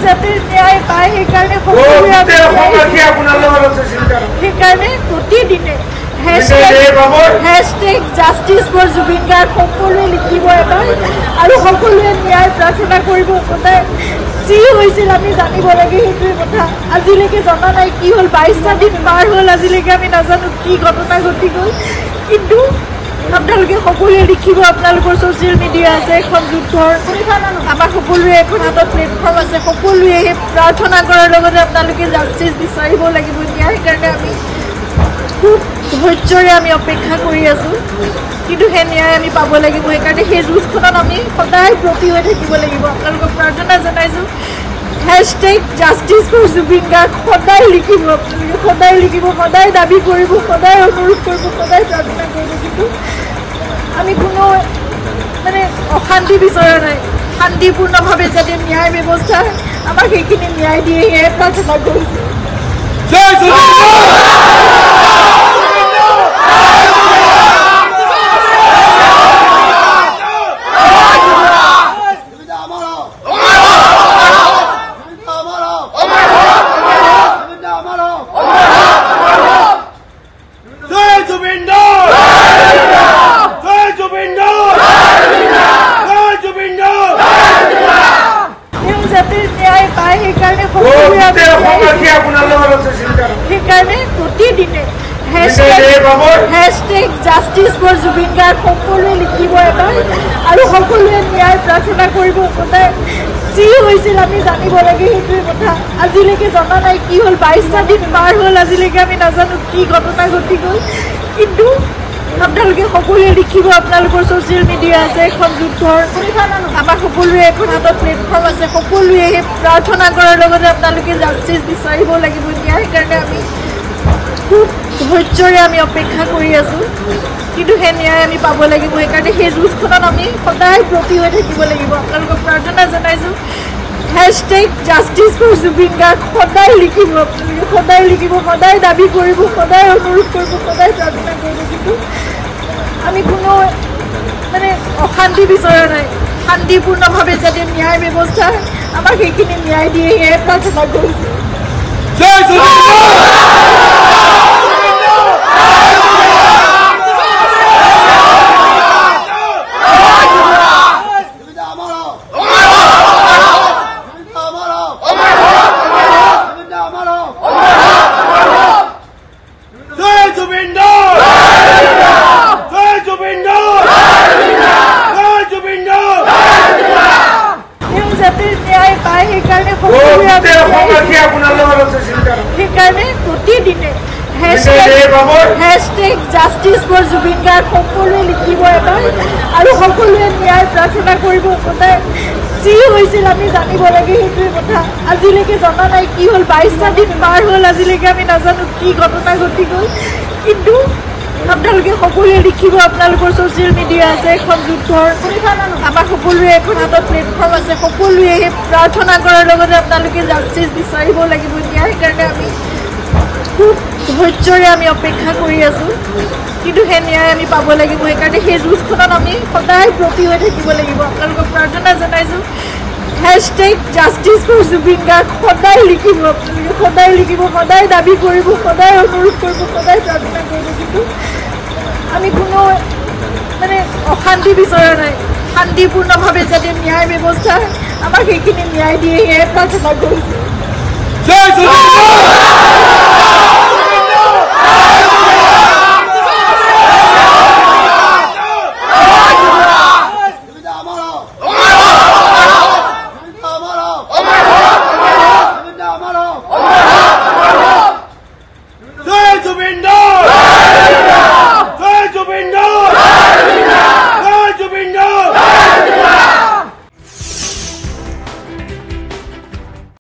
জাতিৰ ন্যায় পায় সেইকাৰণে প্ৰতিদিনে হেশটেগ জাষ্টিছ ফৰ জুবিন গাৰ্গ সকলোৱে লিখিব এবাৰ আৰু সকলোৱে ন্যায় প্ৰাৰ্থনা কৰিব সদায় যি হৈছিল আমি জানিব লাগে সেইটোৱে কথা আজিলৈকে জনা নাই কি হ'ল 22টা দিন পাৰ হ'ল আজিলৈকে আমি নাজানো কি ঘটনা ঘটি গ'ল কিন্তু আপোনালোকে সকলোৱে লিখিব আপোনালোকৰ ছ'চিয়েল মিডিয়া আছে এখন যুদ্ধৰ আমাৰ সকলোৰে এখন হাতত প্লেটফৰ্ম আছে সকলোৱে সেই প্ৰাৰ্থনা কৰাৰ লগতে আপোনালোকে জাষ্টিছ বিচাৰিব লাগিব ন্যায় সেইকাৰণে আমি খুব ধৈৰ্যৰে আমি অপেক্ষা কৰি আছোঁ কিন্তু সেই ন্যায় আমি পাব লাগিব সেইকাৰণে সেই যুঁজখনত আমি সদায় ব্ৰতী হৈ থাকিব লাগিব আপোনালোকক প্ৰাৰ্থনা জনাইছোঁ হেশটেগ জাষ্টিছ ফৰ জুবিন গাৰ্গ সদায় লিখিব আপোনালোকে সদায় লিখিব সদায় দাবী কৰিব সদায় অনুৰোধ কৰিব সদায় প্ৰাৰ্থনা কৰিব কিন্তু আমি কোনো মানে অশান্তি বিচৰা নাই শান্তিপূৰ্ণভাৱে যাতে ন্যায় ব্যৱস্থা আমাক সেইখিনি ন্যায় দিয়ে সেয়ে প্ৰাৰ্থনা কৰিছোঁ সেইকাৰণে প্ৰতিদিনে হেশটেগ জাষ্টিছ ফৰ জুবিন গাৰ্গ সকলোৱে লিখিব এবাৰ আৰু সকলোৱে ন্যায় প্ৰাৰ্থনা কৰিব সদায় যি হৈছিল আমি জানিব লাগে সেইটোৱে কথা আজিলৈকে জনা নাই কি হ'ল 22টা দিন পাৰ হ'ল আজিলৈকে আমি নাজানো কি ঘটনা ঘটি গ'ল কিন্তু আপোনালোকে সকলোৱে লিখিব আপোনালোকৰ ছ'চিয়েল মিডিয়া আছে এখন যুদ্ধৰ আমাৰ সকলোৰে এখন হাতত প্লেটফৰ্ম আছে সকলোৱে সেই প্ৰাৰ্থনা কৰাৰ লগতে আপোনালোকে জাষ্টিছ বিচাৰিব লাগিব ন্যায় সেইকাৰণে আমি খুব ধৈৰ্যৰে আমি অপেক্ষা কৰি আছোঁ কিন্তু সেই ন্যায় আমি পাব লাগিব সেইকাৰণে সেই যুঁজখনত আমি সদায় ব্ৰতী হৈ থাকিব লাগিব আপোনালোকক প্ৰাৰ্থনা জনাইছোঁ হেশটেগ জাষ্টিছ ফৰ জুবিন গাৰ্গ সদায় লিখিব আপোনালোকে সদায় লিখিব সদায় দাবী কৰিব সদায় অনুৰোধ কৰিব সদায় প্ৰাৰ্থনা কৰিব কিন্তু আমি কোনো মানে অশান্তি বিচৰা নাই শান্তিপূৰ্ণভাৱে যাতে ন্যায় ব্যৱস্থা আমাক সেইখিনি ন্যায় দিয়ে সেয়ে প্ৰাৰ্থনা কৰিছোঁ সেইকাৰণে প্ৰতিদিনে হেশটেগ জাষ্টিছ ফৰ জুবিন গাৰ্গ সকলোৱে লিখিব এবাৰ আৰু সকলোৱে ন্যায় প্ৰাৰ্থনা কৰিব সদায় যি হৈছিল আমি জানিব লাগে সেইটোৱে কথা আজিলৈকে জনা নাই কি হ'ল 22টা দিন পাৰ হ'ল আজিলৈকে আমি নাজানো কি ঘটনা ঘটি গ'ল কিন্তু আপোনালোকে সকলোৱে লিখিব আপোনালোকৰ ছ'চিয়েল মিডিয়া আছে এখন যুদ্ধৰ আমাৰ সকলোৰে এখন হাতত প্লেটফৰ্ম আছে সকলোৱে সেই প্ৰাৰ্থনা কৰাৰ লগতে আপোনালোকে জাষ্টিছ বিচাৰিব লাগিব ন্যায় সেইকাৰণে আমি খুব ধৈৰ্যৰে আমি অপেক্ষা কৰি আছোঁ কিন্তু সেই ন্যায় আমি পাব লাগিব সেইকাৰণে সেই যুঁজখনত আমি সদায় ব্ৰতী হৈ থাকিব লাগিব আপোনালোকক প্ৰাৰ্থনা জনাইছোঁ হেশটেগ জাষ্টিছ ফৰ জুবিন গাৰ্গ সদায় লিখিব আপোনালোকে সদায় লিখিব সদায় দাবী কৰিব সদায় অনুৰোধ কৰিব সদায় প্ৰাৰ্থনা কৰিব কিন্তু আমি কোনো মানে অশান্তি বিচৰা নাই শান্তিপূৰ্ণভাৱে যাতে ন্যায় ব্যৱস্থা আমাক সেইখিনি ন্যায় দিয়ে সেয়ে প্ৰাৰ্থনা কৰিছোঁ